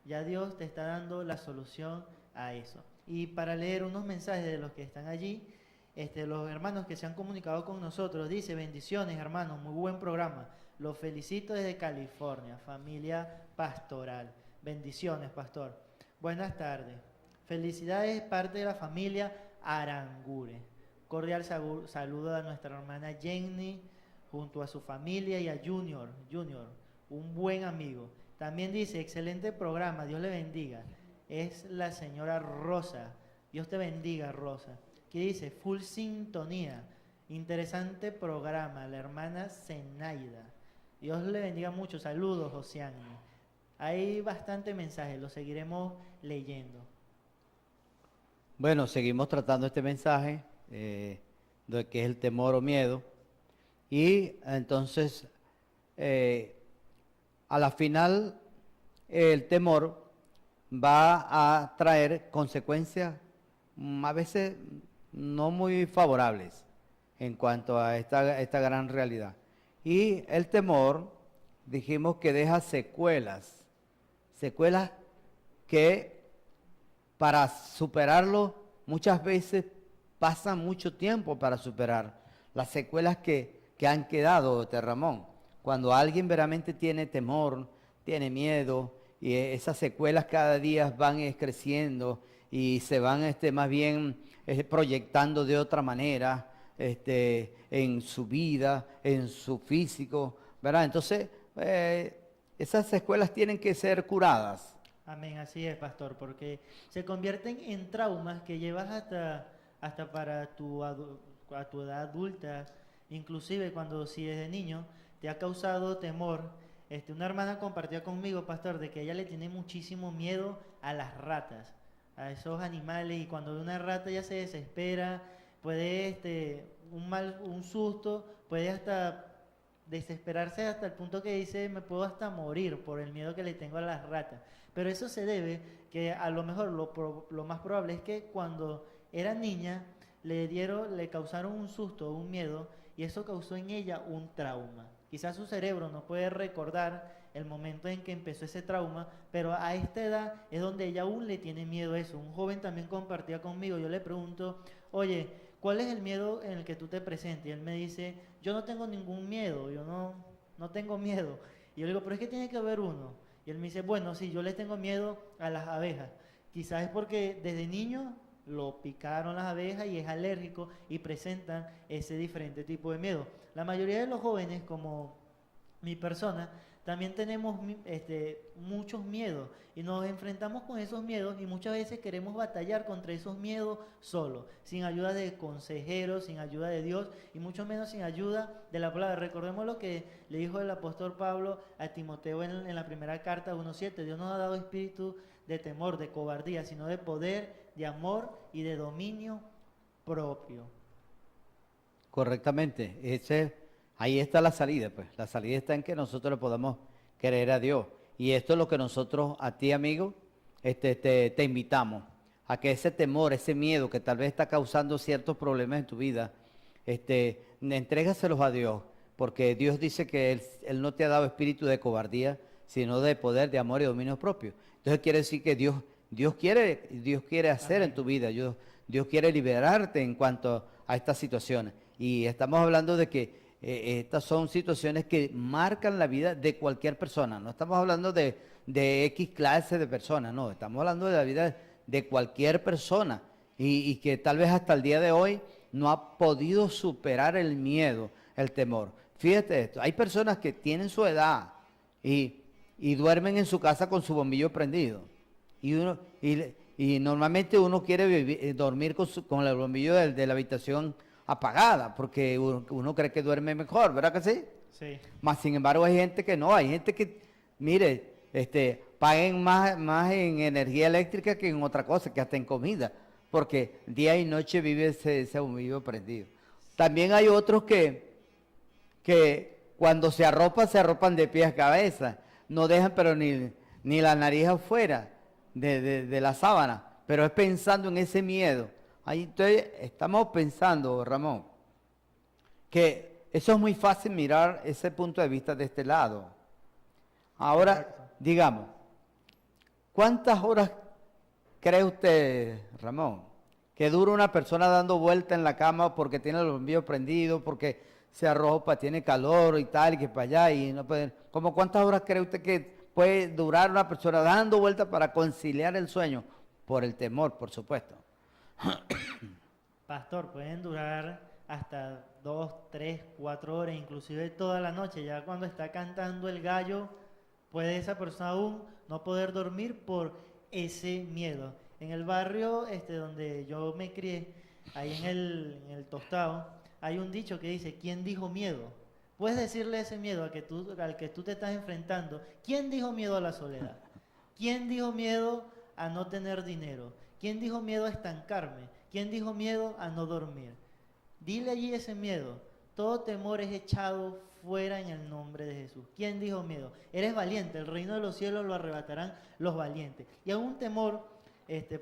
ya Dios te está dando la solución a eso. Y para leer unos mensajes de los que están allí, los hermanos que se han comunicado con nosotros, dice: bendiciones hermanos, muy buen programa, los felicito desde California, familia pastoral. Bendiciones, pastor. Buenas tardes. Felicidades, parte de la familia Arangure. Cordial saludo a nuestra hermana Jenny junto a su familia y a Junior, un buen amigo. También dice: excelente programa, Dios le bendiga. Es la señora Rosa. Dios te bendiga, Rosa. Aquí dice: full sintonía. Interesante programa, la hermana Zenaida. Dios le bendiga mucho. Saludos, Josiane. Hay bastante mensajes, los seguiremos leyendo. Bueno, seguimos tratando este mensaje, de que es el temor o miedo. Y entonces, a la final, el temor va a traer consecuencias a veces no muy favorables en cuanto a esta gran realidad. Y el temor, dijimos que deja secuelas que para superarlo muchas veces pasa mucho tiempo para superar las secuelas que han quedado, Ramón. Cuando alguien verdaderamente tiene temor, tiene miedo, y esas secuelas cada día van creciendo y se van más bien proyectando de otra manera en su vida, en su físico, ¿verdad? Entonces, esas secuelas tienen que ser curadas. Amén, así es, pastor, porque se convierten en traumas que llevas hasta para a tu edad adulta, inclusive cuando si desde niño te ha causado temor. Una hermana compartía conmigo, pastor, de que ella le tiene muchísimo miedo a las ratas, a esos animales, y cuando ve una rata ella se desespera, puede un susto, puede hasta desesperarse hasta el punto que dice: me puedo hasta morir por el miedo que le tengo a las ratas. Pero eso se debe que a lo mejor lo más probable es que cuando era niña le causaron un susto, un miedo, y eso causó en ella un trauma. quizás su cerebro no puede recordar el momento en que empezó ese trauma, pero a esta edad es donde ella aún le tiene miedo a eso. Un joven también compartía conmigo, yo le pregunto, oye, ¿cuál es el miedo en el que tú te presentes? Y él me dice, yo no tengo ningún miedo, yo no tengo miedo. Y yo le digo, pero es que tiene que haber uno. Y él me dice, bueno, sí, yo le tengo miedo a las abejas. Quizás es porque desde niño lo picaron las abejas y es alérgico y presentan ese diferente tipo de miedo. La mayoría de los jóvenes, como mi persona, también tenemos muchos miedos y nos enfrentamos con esos miedos y muchas veces queremos batallar contra esos miedos solos, sin ayuda de consejeros, sin ayuda de Dios y mucho menos sin ayuda de la palabra. Recordemos lo que le dijo el apóstol Pablo a Timoteo en la primera carta 1:7. Dios nos ha dado espíritu de temor, de cobardía, sino de poder, de amor y de dominio propio. Correctamente. Ahí está la salida, pues. La salida está en que nosotros le podamos creer a Dios. Y esto es lo que nosotros, a ti, amigo, te invitamos. A que ese temor, ese miedo que tal vez está causando ciertos problemas en tu vida, entrégaselos a Dios. Porque Dios dice que Él no te ha dado espíritu de cobardía, sino de poder, de amor y dominio propio. Entonces quiere decir que Dios quiere hacer en tu vida. Dios quiere liberarte en cuanto a estas situaciones. Y estamos hablando de que estas son situaciones que marcan la vida de cualquier persona. No estamos hablando de X clase de personas, no. Estamos hablando de la vida de cualquier persona. Y que tal vez hasta el día de hoy no ha podido superar el miedo, el temor. Fíjate esto, hay personas que tienen su edad y duermen en su casa con su bombillo prendido. Y normalmente uno quiere dormir con el bombillo de la habitación apagada, porque uno cree que duerme mejor, ¿verdad que sí? Sí. Más sin embargo hay gente que no, hay gente que, mire, paguen más en energía eléctrica que en otra cosa, que hasta en comida, porque día y noche vive ese bombillo prendido. También hay otros que cuando se arropan de pies a cabeza, no dejan pero ni la nariz afuera de la sábana, pero es pensando en ese miedo. Ahí entonces estamos pensando, Ramón, que eso es muy fácil mirar ese punto de vista de este lado. Ahora, Correcto. digamos, ¿cuántas horas cree usted, Ramón, que dura una persona dando vuelta en la cama porque tiene el bombillo prendido, porque se arropa, tiene calor y tal, y que para allá y no puede? ¿Cómo cuántas horas cree usted que puede durar una persona dando vuelta para conciliar el sueño? Por el temor, por supuesto. Pastor, pueden durar hasta 2, 3, 4 horas, inclusive toda la noche. Ya cuando está cantando el gallo, puede esa persona aún no poder dormir por ese miedo. En el barrio donde yo me crié, ahí en el Tostado, hay un dicho que dice, ¿quién dijo miedo? Puedes decirle ese miedo al que tú te estás enfrentando. ¿Quién dijo miedo a la soledad? ¿Quién dijo miedo a no tener dinero? ¿Quién dijo miedo a estancarme? ¿Quién dijo miedo a no dormir? Dile allí ese miedo. Todo temor es echado fuera en el nombre de Jesús. ¿Quién dijo miedo? Eres valiente, el reino de los cielos lo arrebatarán los valientes. Y a un temor,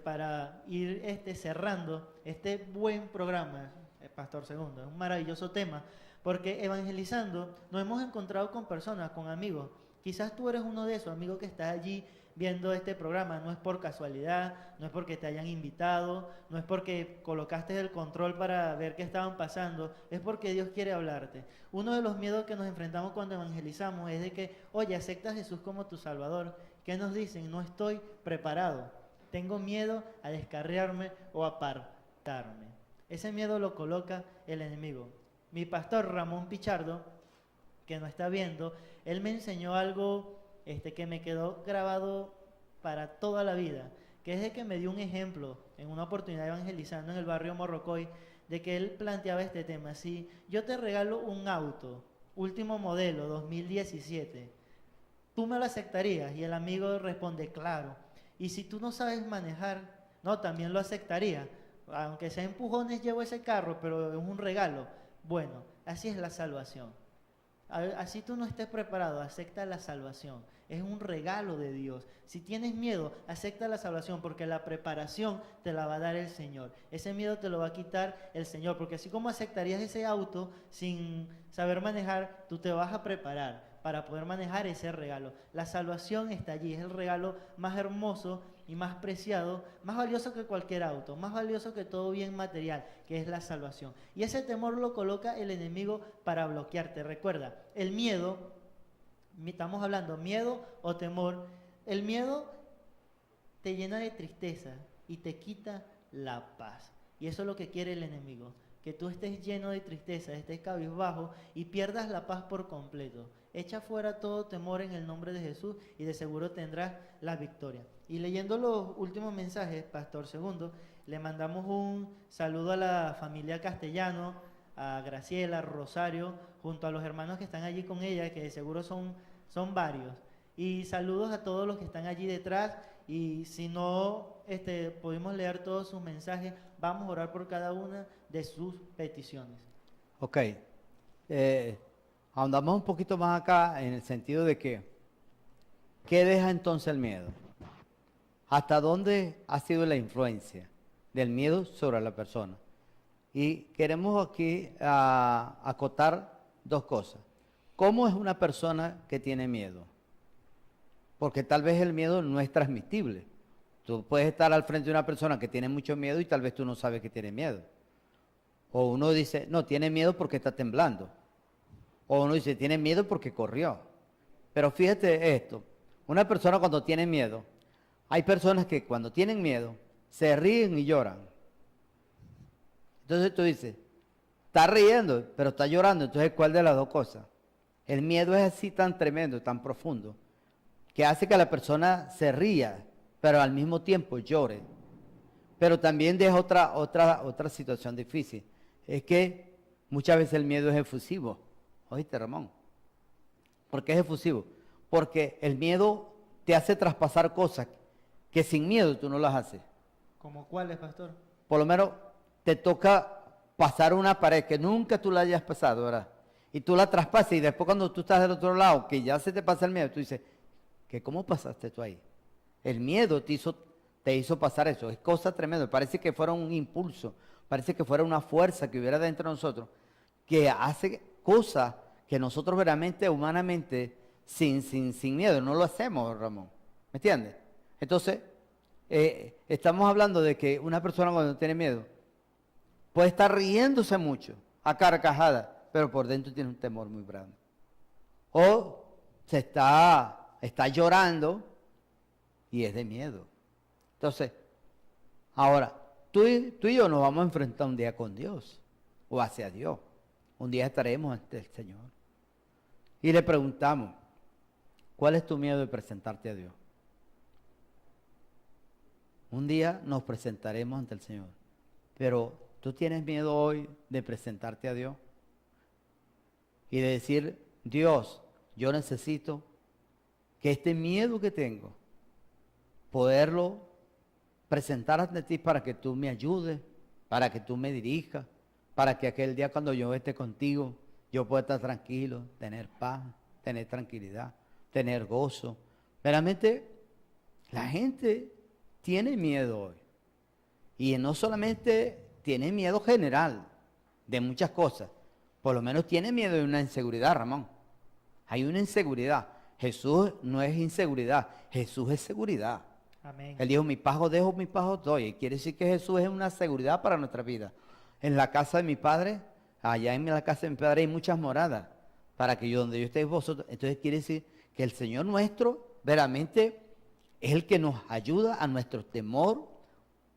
para ir cerrando este buen programa, Pastor Segundo, es un maravilloso tema, porque evangelizando nos hemos encontrado con personas, con amigos. Quizás tú eres uno de esos amigos que estás allí viendo este programa, no es por casualidad, no es porque te hayan invitado, no es porque colocaste el control para ver qué estaban pasando, es porque Dios quiere hablarte. Uno de los miedos que nos enfrentamos cuando evangelizamos es de que, oye, acepta a Jesús como tu Salvador. ¿Qué nos dicen? No estoy preparado, tengo miedo a descarriarme o a apartarme. Ese miedo lo coloca el enemigo. Mi pastor Ramón Pichardo, que no está viendo, él me enseñó algo que me quedó grabado para toda la vida, que es de que me dio un ejemplo en una oportunidad evangelizando en el barrio Morrocoy, de que él planteaba este tema. Si yo te regalo un auto, último modelo, 2017, ¿tú me lo aceptarías? Y el amigo responde, claro. Y si tú no sabes manejar, no, también lo aceptaría. Aunque sea empujones, llevo ese carro, pero es un regalo. Bueno, así es la salvación. Así tú no estés preparado, acepta la salvación. Es un regalo de Dios. Si tienes miedo, acepta la salvación, porque la preparación te la va a dar el Señor. Ese miedo te lo va a quitar el Señor, porque así como aceptarías ese auto sin saber manejar, tú te vas a preparar para poder manejar ese regalo. La salvación está allí, es el regalo más hermoso y más preciado, más valioso que cualquier auto, más valioso que todo bien material, que es la salvación. Y ese temor lo coloca el enemigo para bloquearte. Recuerda, el miedo, estamos hablando miedo o temor, el miedo te llena de tristeza y te quita la paz. Y eso es lo que quiere el enemigo, que tú estés lleno de tristeza, estés cabizbajo y pierdas la paz por completo. Echa fuera todo temor en el nombre de Jesús y de seguro tendrás la victoria. Y leyendo los últimos mensajes, Pastor Segundo, le mandamos un saludo a la familia Castellano, a Graciela, Rosario, junto a los hermanos que están allí con ella, que de seguro son varios. Y saludos a todos los que están allí detrás. Y si no pudimos leer todos sus mensajes, vamos a orar por cada una de sus peticiones. Ok. Ahondamos un poquito más acá en el sentido de que, ¿qué deja entonces el miedo? ¿Hasta dónde ha sido la influencia del miedo sobre la persona? Y queremos aquí acotar dos cosas. ¿Cómo es una persona que tiene miedo? Porque tal vez el miedo no es transmitible. Tú puedes estar al frente de una persona que tiene mucho miedo y tal vez tú no sabes que tiene miedo. O uno dice, no, tiene miedo porque está temblando. O uno dice, tiene miedo porque corrió. Pero fíjate esto, una persona cuando tiene miedo, hay personas que cuando tienen miedo se ríen y lloran. Entonces tú dices, está riendo, pero está llorando. Entonces, ¿cuál de las dos cosas? El miedo es así tan tremendo, tan profundo, que hace que la persona se ría, pero al mismo tiempo llore. Pero también deja otra situación difícil. Es que muchas veces el miedo es efusivo. ¿Oíste, Ramón? ¿Por qué es efusivo? Porque el miedo te hace traspasar cosas que sin miedo tú no las haces. ¿Como cuáles, pastor? Por lo menos te toca pasar una pared que nunca tú la hayas pasado, ¿verdad? Y tú la traspasas y después cuando tú estás del otro lado, que ya se te pasa el miedo, tú dices, ¿cómo pasaste tú ahí? El miedo te hizo pasar eso. Es cosa tremenda. Parece que fuera un impulso, parece que fuera una fuerza que hubiera dentro de nosotros, que hace cosas que nosotros verdaderamente, humanamente, sin miedo, no lo hacemos, Ramón. ¿Me entiendes? Entonces, estamos hablando de que una persona cuando tiene miedo puede estar riéndose mucho, a carcajada, pero por dentro tiene un temor muy grande. O se está llorando y es de miedo. Entonces, ahora, tú y yo nos vamos a enfrentar un día con Dios o hacia Dios. Un día estaremos ante el Señor y le preguntamos, ¿cuál es tu miedo de presentarte a Dios? Un día nos presentaremos ante el Señor, pero ¿tú tienes miedo hoy de presentarte a Dios? Y de decir, Dios, yo necesito que este miedo que tengo, poderlo presentar ante ti para que tú me ayudes, para que tú me dirijas, para que aquel día cuando yo esté contigo, yo pueda estar tranquilo, tener paz, tener tranquilidad, tener gozo. Realmente, la gente tiene miedo hoy. Y no solamente tiene miedo general de muchas cosas, por lo menos tiene miedo de una inseguridad, Ramón. Hay una inseguridad. Jesús no es inseguridad, Jesús es seguridad. Amén. Él dijo, mi paz os dejo, mi paz os doy. Y quiere decir que Jesús es una seguridad para nuestra vida. En la casa de mi Padre, allá en la casa de mi Padre hay muchas moradas, para que donde yo esté vosotros. Entonces quiere decir que el Señor nuestro, verdaderamente, es el que nos ayuda a nuestro temor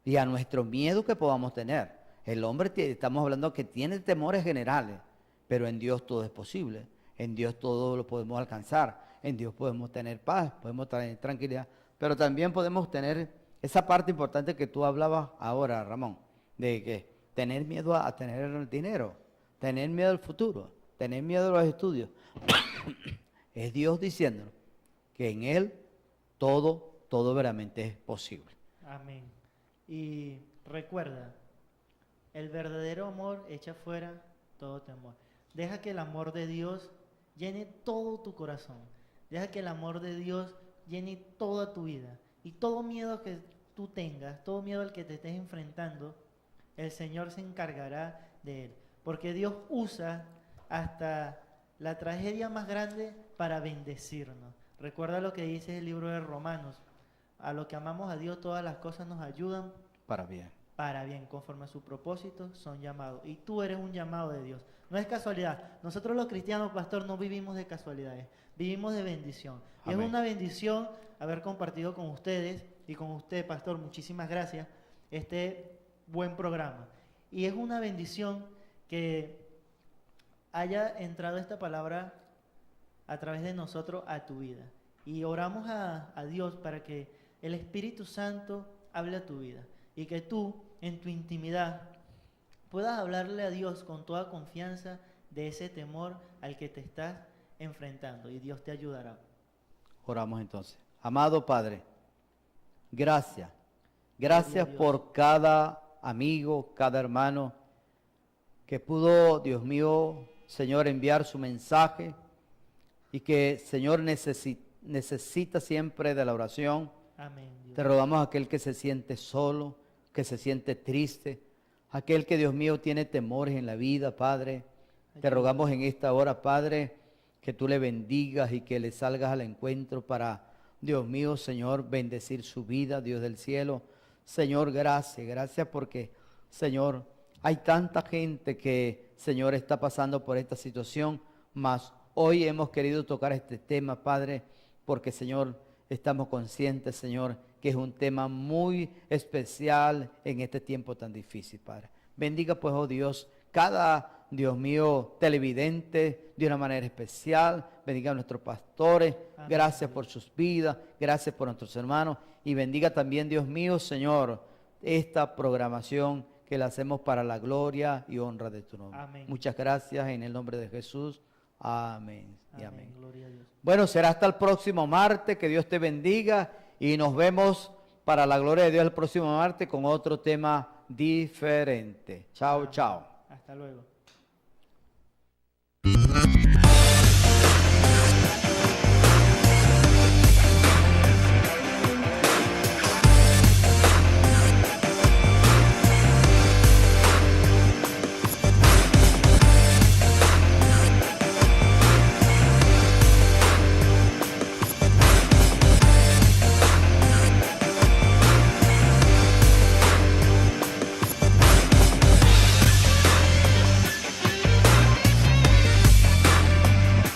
y a nuestro miedo que podamos tener. El hombre, estamos hablando que tiene temores generales, pero en Dios todo es posible. En Dios todo lo podemos alcanzar. En Dios podemos tener paz, podemos tener tranquilidad. Pero también podemos tener esa parte importante que tú hablabas ahora, Ramón, de que tener miedo a tener el dinero, tener miedo al futuro, tener miedo a los estudios. Es Dios diciéndonos que en Él todo verdaderamente es posible. Amén. Y recuerda, el verdadero amor echa fuera todo temor. Deja que el amor de Dios llene todo tu corazón. Deja que el amor de Dios llene toda tu vida. Y todo miedo que tú tengas, todo miedo al que te estés enfrentando, el Señor se encargará de él. Porque Dios usa hasta la tragedia más grande para bendecirnos. Recuerda lo que dice el libro de Romanos. A lo que amamos a Dios, todas las cosas nos ayudan Para bien. para bien, conforme a su propósito son llamados. Y tú eres un llamado de Dios. No es casualidad. Nosotros los cristianos, pastor, no vivimos de casualidades. Vivimos de bendición. Y Amén. es una bendición haber compartido con ustedes y con usted, pastor, muchísimas gracias, este buen programa. Y es una bendición que haya entrado esta palabra a través de nosotros a tu vida. Y oramos a Dios para que el Espíritu Santo hable a tu vida y que tú, en tu intimidad, puedas hablarle a Dios con toda confianza de ese temor al que te estás enfrentando, y Dios te ayudará. Oramos entonces. Amado Padre, gracias. Gloria a Gracias Dios. por cada amigo, cada hermano que pudo, Dios mío, Señor, enviar su mensaje y que, Señor, necesita siempre de la oración. Amén, Dios. Te rogamos a aquel que se siente solo, que se siente triste, aquel que, Dios mío, tiene temores en la vida, Padre. Te rogamos en esta hora, Padre, que tú le bendigas y que le salgas al encuentro para, Dios mío, Señor, bendecir su vida, Dios del cielo. Señor, gracias porque, Señor, hay tanta gente que, Señor, está pasando por esta situación, mas hoy hemos querido tocar este tema, Padre, porque, Señor, estamos conscientes, Señor, que es un tema muy especial en este tiempo tan difícil, Padre. Bendiga, pues, oh Dios, cada, Dios mío, televidente de una manera especial. Bendiga a nuestros pastores. Amén. Gracias por sus vidas. Gracias por nuestros hermanos. Y bendiga también, Dios mío, Señor, esta programación que la hacemos para la gloria y honra de tu nombre. Amén. Muchas gracias en el nombre de Jesús. Amén y amén. Gloria a Dios. Bueno, será hasta el próximo martes. Que Dios te bendiga y nos vemos para la gloria de Dios el próximo martes con otro tema diferente. Chao, Amén. chao. Hasta luego.